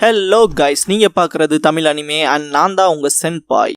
Hello guys, நீங்க பாக்குறது Tamil anime and நான் தான் உங்க சென்பாய்.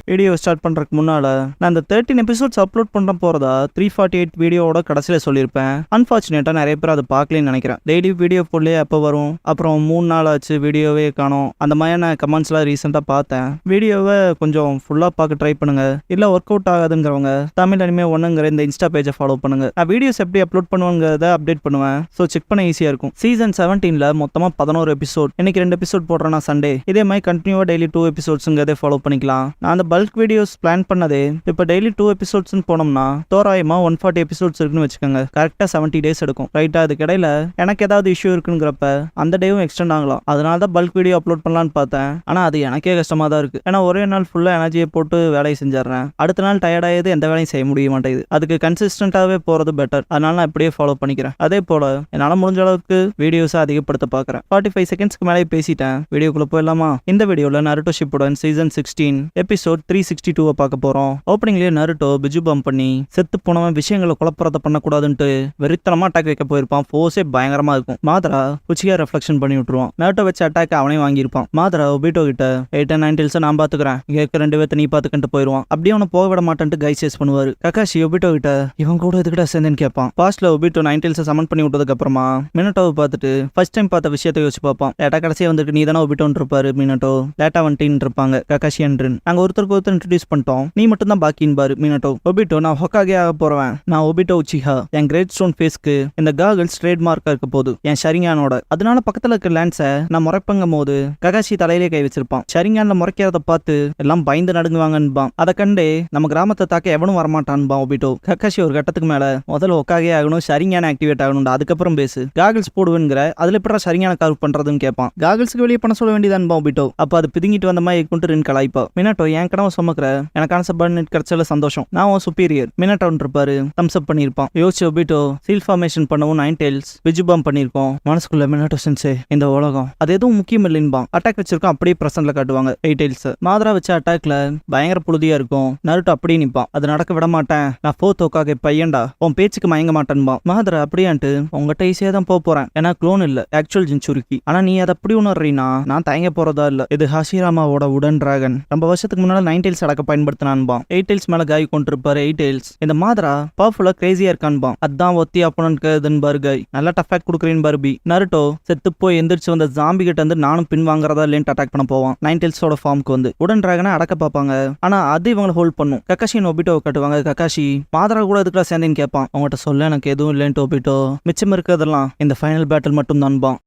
வீடியோ ஸ்டார்ட் பண்ணுறதுக்கு முன்னால் நான் இந்த 13 எபிசோட்ஸ் அப்லோட் பண்ண போகிறதா 348 வீடியோவோட கடைசியில் சொல்லியிருப்பேன். அன்ஃபார்ச்சுனேட்டாக நிறைய பேர் அதை பார்க்கலன்னு நினைக்கிறேன். டெய்லி வீடியோ போடலே எப்போ வரும், அப்புறம் 3 நாள் ஆச்சு வீடியோவே காணோம், அந்த மாதிரி நான் கமெண்ட்ஸ்லாம் ரீசெண்டாக பார்த்தேன். வீடியோவை கொஞ்சம் ஃபுல்லாக பார்க்க ட்ரை பண்ணுங்க. இல்லை ஒர்க் அவுட் ஆகாதுங்கிறவங்க தமிழ் அனிமே ஒன்றுங்கிற இந்த இன்ஸ்டா பேஜை ஃபாலோ பண்ணுங்க. நான் வீடியோஸ் எப்படி அப்லோட் பண்ணுவேங்கிறத அப்டேட் பண்ணுவேன். ஸோ செக் பண்ண ஈஸியாக இருக்கும். சீசன் 17ல் மொத்தமாக 11 எபிசோட். இன்னைக்கு 2 எபிசோட் போடுறேன் நான் சண்டே. இதே மாதிரி கண்டினியூவாக டெய்லி 2 எபிசோட்ஸுங்கிறதே ஃபாலோ பண்ணிக்கலாம். நான் அந்த பல்க் வீடியோஸ் பிளான் பண்ணதே இப்போ டெய்லி 2 எபிசோட்ஸ்னு போனோம்னா தோராயமா 140 எபிசோட்ஸ் இருக்குன்னு வச்சுக்கோங்க. கரெக்டாக 70 டேஸ் எடுக்கும். ரைட்டா? அதுக்கு இடையில எனக்கு ஏதாவது இஷ்யூ இருக்குங்கிறப்ப அந்த டேவும் எக்ஸ்டெண்ட் ஆகலாம். அதனால தான் பல்க் வீடியோ அப்லோட் பண்ணலான்னு பார்த்தேன். ஆனால் அது எனக்கே கஷ்டமாக தான் இருக்கு. ஏன்னா ஒரே நாள் ஃபுல்லாக எனர்ஜியை போட்டு வேலையை செஞ்சிடறேன். அடுத்த நாள் டயர்டாயது எந்த வேலையும் செய்ய முடிய மாட்டேங்குது. அதுக்கு கன்சிஸ்டன்டாகவே போகிறது பெட்டர். அதனால நான் இப்படியே ஃபாலோ பண்ணிக்கிறேன். அதே போல என்னால் முடிஞ்ச அளவுக்கு வீடியோஸை அதிகப்படுத்த பார்க்குறேன். 45 செகண்ட்ஸ்க்கு மேலே பேசிட்டேன். வீடியோக்குள்ள போயிடலாமா? இந்த வீடியோவில் நருட்டோ ஷிப்புடன் சீசன் 16 எபிசோட் 362 பார்க்க போறோம். ஓப்பனிங்லயே நருட்டோ பிஜு பம்ப் பண்ணி செத்து போனவன் விஷயங்களை குழப்பறத பண்ணக்கூடாதுன்ட்டு வெறித்தனமா அட்டாக் வைக்க போயிருப்பான். ஃபோர்ஸே பயங்கரமா இருக்கும். மாதரா உச்சியா ரெஃப்ளெக்ஷன் பண்ணி விட்டுருவான். நருட்டோ வச்ச அட்டாக் அவனே வாங்கியிருப்பான். மாதரா ஒபிட்டோ கிட்ட 8 and 9 டெல்ஸ் நான் பாத்துக்கிறேன், கேட்க 2 பேர்த்த நீ பாத்துக்கிட்டு போயிருவான். அப்படியே அவனை போக விட மாட்டேன்ட்டு கைஸ் சேஸ் பண்ணுவாரு. ககாஷி ஒபிட்டோ கிட்ட இவன் கூட எதுக்கிட்ட சேர்ந்தேன்னு கேட்பான். பாஸ்ட்ல ஒபிட்டோ 9 டெல்ஸை சமன் பண்ணி விட்டதுக்கு அப்புறமா மினட்டோவை பார்த்துட்டு ஃபர்ஸ்ட் டைம் பார்த்த விஷயத்தை யோசிச்சு பார்ப்பான். லேட்டா கடைசியா வந்துட்டு நீ தானே ஒபிட்டோன்னு இருப்பாரு. மினட்டோ லேட்டா வந்துட்டு இருப்பாங்க. ககாஷி அன்றன் நாங்க ஒருத்தருக்கு ஒருத்தர் இன்ட்ரோடியூஸ் பண்ணிட்டோம், நீ மட்டும் தான் பாக்கின்னு பாரு. மினட்டோ ஒபிட்டோ நான் ஹொக்காகே ஆக போறவன், நான் ஒபிட்டோ உச்சிஹா. என் கிரேட் ஸ்டோன் ஃபேஸ்க்கு இந்த காகல்ஸ் ட்ரேட் மார்க்கா இருக்க போது என் ஷரிங்கானோட. அதனால பக்கத்துல இருக்க லேண்ட்ஸை நான் முறைப்பங்கும் போது ககாஷி தலையிலே கை வச்சிருப்பான். ஷரிங்கான்ல முறைக்கிறத பார்த்து எல்லாம் பயந்து நடுங்குவாங்கன்பான். அதை கண்டே நம்ம கிராமத்தை தாக்க எவனும் வரமாட்டான்பான் ஒபிட்டோ. ககாஷி ஒரு கட்டத்துக்கு மேல முதல்ல ஹொக்காகே ஆகணும், ஷரிங்கான ஆக்டிவேட் ஆகணும், அதுக்கப்புறம் பேசு. காகல்ஸ் போடுவேங்கிற அதுல எப்படா ஷரிங்கான கர்வ் பண்றதுன்னு கேட்பான். காகல்ஸ்க்கு வெளியே பண்ண சொல்ல வேண்டியதான்பா ஒபிட்டோ. அப்ப அது பிதுங்கிட்டு வந்த மாதிரி கொண்டு ரெண்டு கலாய்ப்பா. மினட்டோ என் கனவு சுமக்கிற எனக்கான சப்பார்டினேட் கிடைச்சல சந்தோஷம், நான் உன் சுப்பீரியர். மினட்டோன் இருப்பாரு, தம்ஸ் அப் பண்ணிருப்பான். யோசிச்சு ஒபிட்டோ சீல் ஃபார்மேஷன் பண்ணவும் 9 டெல்ஸ் விஜுபாம் பண்ணிருக்கோம். மனசுக்குள்ள மினட்டோ சென்சே இந்த உலகம் அது எதுவும் முக்கியம் இல்லைன்பான். அட்டாக் வச்சிருக்கோம் அப்படியே பிரசன்ட்ல காட்டுவாங்க 8 டெல்ஸ். மாதரா வச்ச அட்டாக்ல பயங்கர புழுதியா இருக்கும். நருட்டோ அப்படியே நிப்பான். அது நடக்க விட மாட்டேன், நான் ஃபோர்த் ஓக்காக பையன்டா, உன் பேச்சுக்கு மயங்க மாட்டேன்பான். மாதரா அப்படியான்ட்டு உங்ககிட்ட ஈஸியா தான் போறேன், ஏன்னா க்ளோன் இல்ல ஆக்சுவல் ஜின்சுருக்கி. ஆனா நீ அதை அப்படி உணர்றீனா நான் தயங்க போறதா இல்ல. இது ஹாஷிராமாவோட உடன் டிராகன், ரொம்ப வருஷத்துக்கு முன்னால 9 டெல்ஸ் அடக்க பயன்படுத்தினான்பா. 8 டெல்ஸ் மேல காய் கொண்டிருப்பாரு 8 டெல்ஸ். இந்த மாதரா பவர்ஃபுல்லா கிரேசியா இருக்கான்பான். அதான் ஒத்தி அப்பனன் பாரு காய், நல்லா டஃபாக் கொடுக்குறேன் பாருபி. நருட்டோ செத்து போய் எந்திரிச்சு வந்த ஜாம்பி கிட்ட வந்து நானும் பின் வாங்குறதா இல்லைன்னு அட்டாக் பண்ண போவான். 9 டெல்ஸோட ஃபார்முக்கு வந்து உடன் டிராகனை அடக்க பார்ப்பாங்க. ஆனா அது இவங்களை ஹோல்ட் பண்ணும். ககாஷி ஒபிட்டோ கட்டுவாங்க. ககாஷி மாதரா கூட எதுக்குள்ள சேர்ந்தேன்னு கேட்பான். அவங்ககிட்ட சொல்ல எனக்கு எதுவும் இல்லைன்ட்டு ஒபிட்டோ மிச்சம் இருக்கிறதெல்லாம் இந்த ஃபைனல் பேட்டில் மட்டும் தான்பான்.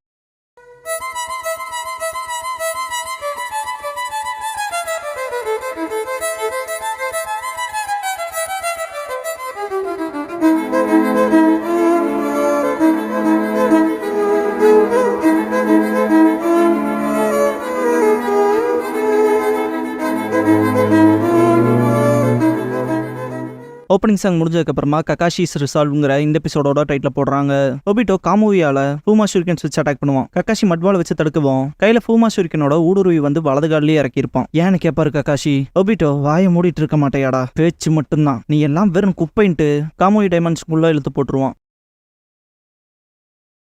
ஓப்பனிங் சாங் முடிஞ்சதுக்கு அப்புறமா ககாஷிஸ் ரிசால்வ்ங்கிற இந்த எபிசோடோட டைட்டில் போடுறாங்க. ஒபிட்டோ காமுவியால ஃபூமா ஷூரிகன்ஸ் வச்சு அட்டாக் பண்ணுவான். ககாஷி மட்வால வச்சு தடுக்குவோம். கையில ஃபூமா ஷூரிகனோட ஊடுருவி வந்து வலது காலிலேயே இறக்கியிருப்பான். ஏன்னு கேட்பாரு ககாஷி. ஒபிட்டோ வாயை மூடிட்டு இருக்க மாட்டேயாடா, பேச்சு மட்டும்தான், நீ எல்லாம் வெறும் குப்பைன்ட்டு காமுவி டைமண்ட்ஸ்குள்ள இழுத்து போட்டுருவான்.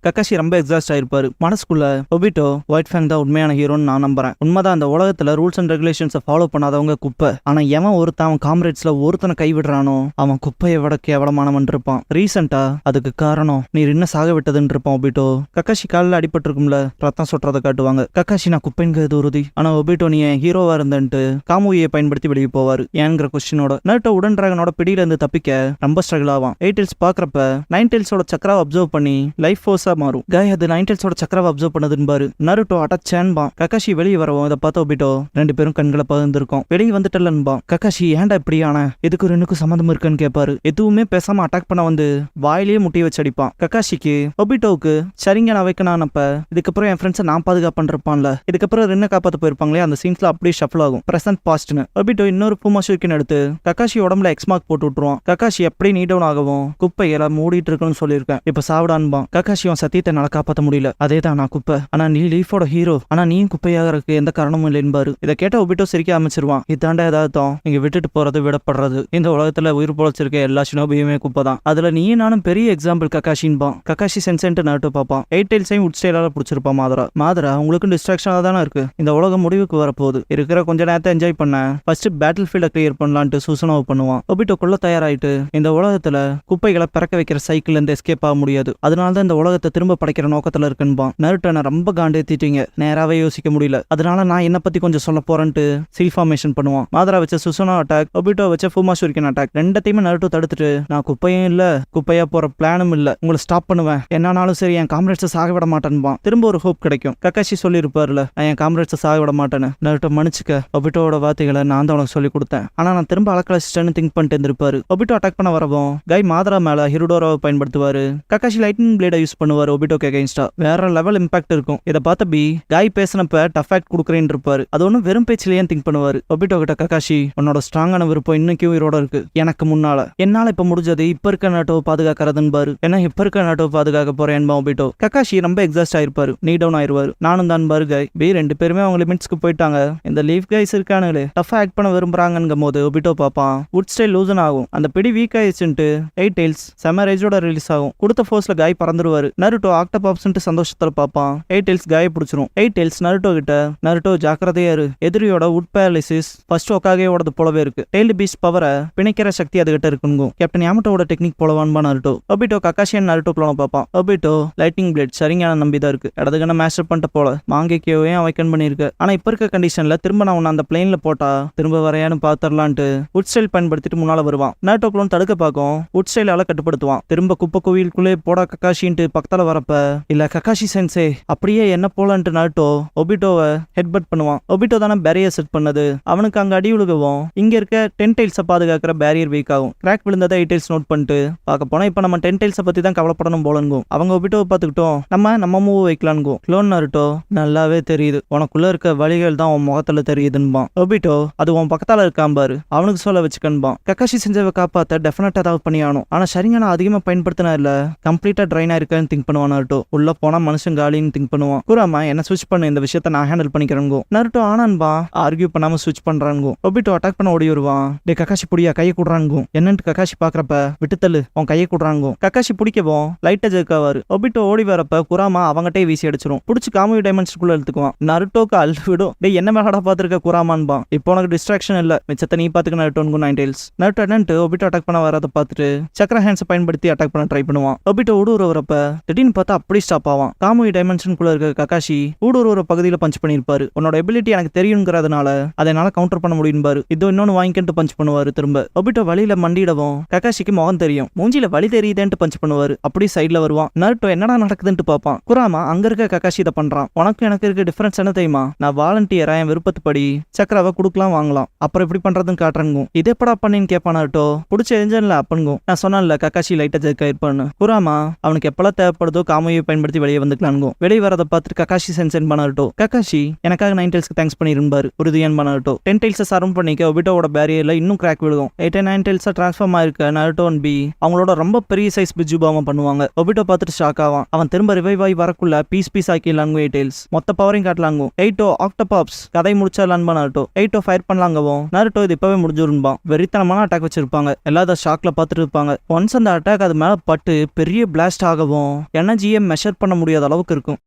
ககாஷி ரொம்ப எக்ஸாஸ்ட் ஆயிருப்பாரு. மனசுக்குள்ள ஒபிட்டோ ஒயிட் ஃபேங் தான் உண்மையான ஹீரோன்னு நான் நம்புறேன். உண்மைதான், அந்த உலகத்துல ரூல்ஸ் அண்ட் ரெகுலேஷன்ஸை ஃபாலோ பண்ணாதவங்க குப்பை. ஆனா எவன் ஒருத்தன் அவன் காம்ரேட்ஸ்ல ஒருத்தனை கைவிடுறானோ அவன் குப்பையை விட கேவலமானவன் இருப்பான். ரீசெண்டா அதுக்கு காரணம் நீ என்ன சாக விட்டதுன்னு இருப்பான் ஒபிட்டோ. ககாஷி காலில் அடிபட்டு இருக்கும்ல, ரத்தம் சொட்டுறதை காட்டுவாங்க. ககாஷி நான் குப்பைங்கிறது உறுதி, ஆனா ஒபிட்டோ நீ என் ஹீரோவா இருந்துட்டு காமுவியை பயன்படுத்தி வெளியே போவாரு ஏங்கிற கொஸ்டினோட. நருட்டோ உடன் டிராகனோட பிடியில இருந்து தப்பிக்க ரொம்ப ஸ்ட்ரகிள் ஆவான். 8 டெல்ஸ் பாக்குறப்ப 9 டெல்ஸோட சக்கராவை அப்சர்வ் பண்ணி லைஃப் ஃபோர்ஸ் மாறும். காய் அது 9 டெல்ஸோட சக்கராவை அப்சர்வ் பண்ணதுன்னு பாரு. நருட்டோ அட்டாச்சான்பான். ககாஷி வெளியே வரவும் இதை பார்த்த ஒபிட்டோ 2 பேரும் கண்களை பகிர்ந்துருக்கோம். வெளியே வந்துட்டலன்பான். ககாஷி ஏன்டா இப்படி ஆன, இதுக்கு ஒரு எனக்கு சம்மந்தம் இருக்குன்னு கேட்பாரு. எதுவுமே பேசாம அட்டாக் பண்ண வந்து வாயிலேயே முட்டி வச்சு அடிப்பான். ககாஷிக்கு ஒபிட்டோவுக்கு சரிங்க வைக்கணானப்ப இதுக்கப்புறம் என் ஃப்ரெண்ட்ஸை நான் பாதுகாப்பு இருப்பான்ல, இதுக்கப்புறம் ரெண்டு காப்பாத்து போயிருப்பாங்களே, அந்த சீன்ஸ்ல அப்படியே ஷஃபிள் ஆகும். பிரசன்ட் பாஸ்ட்னு ஒபிட்டோ இன்னொரு ஃபூமா ஷூரிகன் எடுத்து ககாஷி உடம்புல எக்ஸ் மார்க் போட்டு விட்டுருவான். ககாஷி எப்படி நீ டவுன் ஆகவும் குப்பை எல்லாம் மூடிட்டு இருக்குன்னு சொல்லியிருக்கேன், இப்ப சாவிடான்பான். ககாஷி உன் சத்தியத்தை என்னால காப்பாற்ற முடியல, அதேதான் நான் குப்பை, ஆனா நீ லீஃபோட ஹீரோ, ஆனா நீயும் குப்பையாகிறதுக்கு எந்த காரணமும் இல்லை என்பாரு. இதை கேட்ட ஒபிட்டோ சிரிக்க ஆரம்பிச்சிருவான். இதாண்டா ஏதாவதும் இங்க விட்டுட்டு போறது விடப்படுறது, இந்த உலகத்துல உயிர் பொழைச்சிருக்க எல்லா ஷினோபியுமே குப்பை தான், அதுல நீயும் நானும் பெரிய எக்ஸாம்பிள் கக்காஷின்பான். கக்காஷி சென்சென்ட் நாட்டு பார்ப்பான். 8 டைல்ஸையும் உட் ஸ்டைலால பிடிச்சிருப்பான். மாதரா உங்களுக்கு டிஸ்ட்ராக்ஷனாக தானே இருக்கு, இந்த உலகம் முடிவுக்கு வரப்போகுது, இருக்கிற கொஞ்ச நேரத்தை என்ஜாய் பண்ண ஃபர்ஸ்ட் பேட்டில் ஃபீல்டை கிளியர் பண்ணலான்ட்டு சூசனாவை பண்ணுவான். ஒபிட்டோ கொள்ள தயாராயிட்டு இந்த உலகத்துல குப்பைகளை பறக்க வைக்கிற சைக்கிள் இருந்து எஸ்கேப் ஆக முடியாது, அதனாலதான் இந்த உலகத்தை திரும்ப படைக்கிற நோக்கத்துல இருக்குன்பான். நருட்டோ நான் ரொம்ப காண்டேத்திட்டீங்க, நேராவே யோசிக்க முடியல, அதனால நான் என்ன பத்தி கொஞ்சம் சொல்ல போறேன்ட்டு சீல் ஃபார்மேஷன் பண்ணுவான். மாதரா வச்ச சுசனோ அட்டாக், ஒபிட்டோ வச்ச ஃபுமாஷூரிக்கன் அட்டாக், ரெண்டத்தையுமே நருட்டோ தடுத்துட்டு நான் குப்பையும் இல்ல குப்பையா போற பிளானும் இல்ல, உங்களை ஸ்டாப் பண்ணுவேன், என்னானாலும் சரி என் காம்ரேட்ஸை சாக விட மாட்டேன்பான். திரும்ப ஒரு ஹோப் கிடைக்கும். கக்காஷி சொல்லி இருப்பார்ல நான் என் காம்ரேட்ஸை சாக விட மாட்டேன்னு. நருட்டோ மன்னிச்சுக்க, ஒபிட்டோட வார்த்தைகளை நான் தான் உனக்கு சொல்லி கொடுத்தேன், ஆனா நான் திரும்ப அலக்கலசிட்டேன்னு திங்க் பண்ணிட்டு இருந்திருப்பாரு. ஒபிட்டோ அட்டாக் பண்ண வரவும் கை மாதரா மேல ஹிருடோராவை பயன்படுத்துவாரு. கக்காஷி லைட்னிங் பிளேடை யூஸ் பண்ணுவாரு ஒபிட்டோக்கு அகைன்ஸ்டா. வேற லெவல் இம்பாக்ட் இருக்கும். இதை பார்த்த பி காய் பேசினப்ப டஃப் ஆக்ட் கொடுக்குறேன்னு இருப்பாரு. அது ஒன்னும் வெறும் பேச்சிலேயே திங்க் பண்ணுவாரு. ஒபிட்டோ கிட்ட கக்காஷி உன்னோட ஸ்ட்ராங்கான விருப்பம் இன்னைக்கும் உயிரோட இருக்கு, எனக்கு முன்னால என்னால இப்ப முடிஞ்சது இப்ப இருக்க நாட்டோ பாதுகாக்கிறதுன்னு பாரு, ஏன்னா இப்ப இருக்க நாட்டோ பாதுகாக்க போறேன் ஒபிட்டோ. கக்காஷி ரொம்ப எக்ஸாஸ்ட் ஆயிருப்பாரு, நீ டவுன் ஆயிருவாரு. நானும் தான் பாரு கை பி ரெண்டு பேருமே அவங்க லிமிட்ஸ்க்கு போயிட்டாங்க, இந்த லீஃப் கைஸ் இருக்கானுங்களே டஃப் ஆக்ட் பண்ண விரும்புறாங்கங்கும் போது ஒபிட்டோ பாப்பான். உட் ஸ்டைல் லூசன் ஆகும், அந்த பிடி வீக் ஆயிடுச்சுட்டு 8 டைல்ஸ் செம ரேஜோட ரிலீஸ் ஆகும். கொடுத்த ஃபோர்ஸ்ல காய் பறந்துருவாரு. நருட்டோ ஆக்டோபாப்ஸ்ன்ட்டு சந்தோஷத்துல பாப்பான். 8 டைல்ஸ் காய பிடிச்சிரும். 8 டைல்ஸ் நருட்டோ கிட்ட நருட்டோ ஜாக்கிரதையா இரு, எதிரியோட உட் பேரலிசிஸ் ஃபர்ஸ்ட் ஒக்காகேயோட போலவே இருக்கு, டெய்ல்டு பீஸ்ட் பவரை பிணைக்கிற சக்தி அதுகிட்ட இருக்குங்க, கேப்டன் யாமட்டோட டெக்னிக் போலவான்பா நருட்டோ. ஒபிட்டோ கக்காஷியன் நருட்டோ குளோன பாப்பான். ஒபிட்டோ லைட்னிங் பிளேட் சரியான நம்பிதான் இருக்கு, இடதுகன மேஸ்டர் பண்ணிட்ட போல மாங்கேக்கியோவையும் அவைக்கன் பண்ணிருக்கு, ஆனா இப்ப இருக்க கண்டிஷன்ல திரும்ப நான் உன்ன அந்த பிளேன்ல போட்டா திரும்ப வரையான்னு பாத்திரலான்ட்டு உட் ஸ்டைல் பயன்படுத்திட்டு முன்னால வருவான். நருட்டோ குளோன் தடுக்க பார்க்கும். உட் ஸ்டைலால கட்டுப்படுத்துவான். திரும்ப குப்பை கோவிலுக்குள்ளே போடா கக்காஷின்ட்டு பக்கத்துல வரப்ப இல்ல கக்காஷி சென்சே அப்படியே என்ன போலன்ட்டு நருட்டோ ஒபிட்டோவை ஹெட்பட் பண்ணுவான். ஒபிட்டோ தானே பேரியர் செட் பண்ணது, அவனுக்கு அங்க அடி உழுகவும் இங்க இருக்க 10 டைல்ஸை பாதுகாக்கிற பேரியர் வீக் ஆகும். கிராக் விழுந்ததை 8 டைல்ஸ் நோட் பண்ணிட்டு பார்க்க போனா இப்ப நம்ம 10 டைல்ஸை பத்தி தான் கவலைப்படணும் போலங்கும். அவங்க ஒபிட்டோவை பார்த்துக்கிட்டோம் நம்ம மூவ் வைக்கலான்கும். க்ளோன் நருட்டோ நல்லாவே தெரியுது, உனக்குள்ள இருக்க வழிகள் தான் உன் முகத்துல தெரியுதுன்பான். ஒபிட்டோ அது உன் பக்கத்தால இருக்கான் பாரு, அவனுக்கு சொல்ல வச்சுக்கன்பான். கக்காஷி செஞ்சவை காப்பாத்த டெஃபினட்டா ஏதாவது பண்ணியானும், ஆனா சரியான அதிகமா பயன்படுத்தினா இல்ல கம்ப்ளீட்டா ட்ரைனா இருக்கான்னு திங்க் பண்ணுவான். நருட்டோ உள்ள போனா மனுஷன் காலின்னு திங்க் பண்ணுவான். குராமா என்ன ஸ்விட்ச் பண்ணு, இந்த விஷயத்த நான் ஹேண்டில் பண்ணிக்கிறேங்கோ. நருட்டோ ஆனான்பா ஆர்கியூ பண்ணாம ஸ்விட்ச் பண்றாங்கோ. ஒபிட்டோ அட்டாக் பண்ண ஓடி வருவான். டே கக்காஷி புடியா கையை கூடுறாங்கோ, என்னன்ட்டு கக்காஷி பாக்குறப்ப விட்டுத்தள்ளு உன் கையை கூடுறாங்கோ. கக்காஷி பிடிக்கவும் லைட்டா ஜெர்க்காவாரு. ஒபிட்டோ ஓடி வரப்ப குராமா அவங்ககிட்டே வீசி அடிச்சிரும். புடிச்சு காமி டைமென்ஷனுக்குள்ள எடுத்துக்குவான். நருட்டோக்கு அல் விடும். டே என்ன மேலடா பாத்துருக்க குராமான்பா, இப்போ உனக்கு டிஸ்ட்ராக்ஷன் இல்ல, மிச்சத்தை நீ பாத்துக்க நருட்டோன்கும் 9 டைல்ஸ். நருட்டோ என்னன்ட்டு ஒபிட்டோ அட்டாக் பண்ண வரத பார்த்துட்டு சக்கர ஹேண்ட்ஸ் பயன்படுத்தி அட்டாக் பண்ண ட்ரை பண்ணுவான். ஒபிட்டோ ஊடுருவரப்ப திடீர்னு பார்த்தா அப்படி ஸ்டாப் ஆவான். காமி டைமென்ஷனுக்குள்ள இருக்க கக்காஷி ஊடுருவர பகுதியில பஞ்ச் பண்ணிருப்பாரு. உன்னோட எபிலிட்டி எனக்கு தெரியுங்கிறதுனால அதனால கவுண்டர் பண்ண முடியும் பாரு, இதோ இன்னொன்னு வாங்கிட்டு பஞ்ச் பண்ணுவாரு. திரும்ப ஒபிட்டோ வழியில மண்டிடவும் கக்காஷிக்கு முகம் தெரியும், மூஞ்சில வழி தெரியுதேன்ட்டு பஞ்ச் பண்ணுவாரு. அப்படி சைட்ல வருவான். நருட்டோ என்னடா நடக்குதுன்னு பாப்பான். குராமா அங்க இருக்க கக்காஷி இதை பண்றான். உனக்கு எனக்கு இருக்க டிஃபரன்ஸ் என்ன தெரியுமா, நான் வாலண்டியரா என் விருப்பத்துப்படி சக்கராவை குடுக்கலாம் வாங்கலாம், அப்புறம் எப்படி பண்றதுன்னு காட்டுறங்கும். இதே படா பண்ணின்னு கேட்பான் நருட்டோ. பிடிச்ச எஞ்சன்ல அப்பனுங்கும். நான் சொன்னேன்ல கக்காஷி லைட்டா ஜெர்க்கா இருப்பான்னு. குராமா அவனுக்கு எப்பெல்லாம் தேவைப்படுதோ காமையை பயன்படுத்தி வெளியே வந்துக்கலான்கும். வெளியே வரதை பார்த்துட்டு கக்காஷி சென்சென்ட் பண்ணாருட்டோ. கக்காஷி எனக்காக 9 டைல்ஸ்க்கு தேங்க்ஸ் பண்ணிருப்பாரு உறுதியான் பண்ணாருட்டோ. 10 டைல்ஸை சரவுண்ட் பண்ணிக்க ஒபிட்டோட பேரியர்ல இன்னும் கிராக் விழுகும். 8 9 டைல்ஸா டிரான்ஸ்ஃபார்ம் ஆயிருக்க நருட்டோ அண்ட் பி அவங்களோட ரொம்ப பெரிய சைஸ் பிஜுபாம பண்ணுவாங்க. ஒபிட்டோ பார்த்துட்டு ஷாக் ஆவான். அவன் திரும்ப ரிவைவ் ஆகி வரக்குள்ள பீஸ் ஆக்கிடலாங்கும். 8 டைல்ஸ் மொத்த பவரையும் காட்டலாங்கும். 8 ஆக்டோபாப்ஸ் கதை முடிச்சாலான் நருட்டோ. 8 ஃபயர் பண்ணலாங்கவும் நருட்டோ இது இப்பவே முடிஞ்சிருப்பான். வெறித்தனமான அட்டாக் வச்சிருப்பாங்க. எல்லாரும் ஷாக்ல பார்த்துட்டு இருப்பாங்க. ஒன்ஸ் அந்த அட்டாக் அது மேல பட்டு பெரிய பிளாஸ்ட் ஆகவும் எனர்ஜியை மெஷர் பண்ண முடியாத அளவுக்கு இருக்கும்.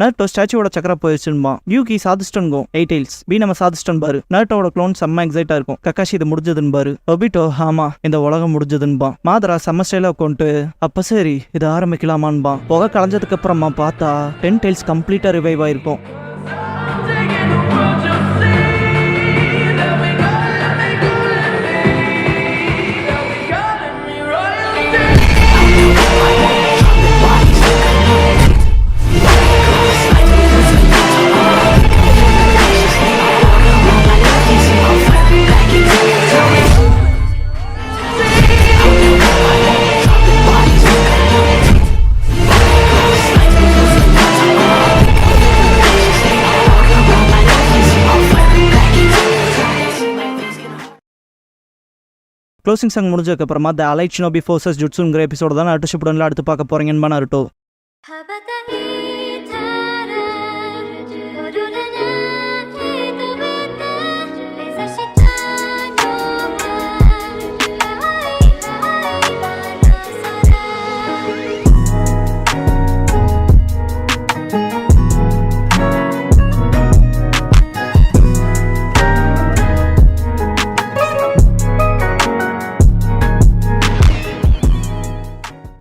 நருட்டோ ஸ்டாச்சுவோட சக்கர போயிடுச்சுன்பான். யூகி சாதிஸ்டன்கும். 8 டைல்ஸ் பி நம்ம சாதிஸ்டன் பாரு. நருட்டோட க்ளோன் செம்ம எக்ஸைட்டா இருக்கும். கக்காஷி இது முடிஞ்சதுன்னு பாரு. ஒபிட்டோ ஆமா இந்த உலகம் முடிஞ்சதுன்பான். மாதரா செம்ம ஸ்டைலா கொண்டு அப்ப சரி இது ஆரம்பிக்கலாமான்பான். புகை களைஞ்சதுக்கு அப்புறமா பார்த்தா 10 டைல்ஸ் கம்ப்ளீட்டா ரிவைவ் ஆயிருக்கும். க்ளோசிங் சாங் முடிஞ்சதுக்கப்புறமா த அலைட் ஷினோபி ஃபோர்சஸ் ஜுட்ஸுங்கிற எபிசோட தான் நட்டு ஷிப்புடன்ல அடுத்து பார்க்க போறீங்கன்னு நருட்டோ.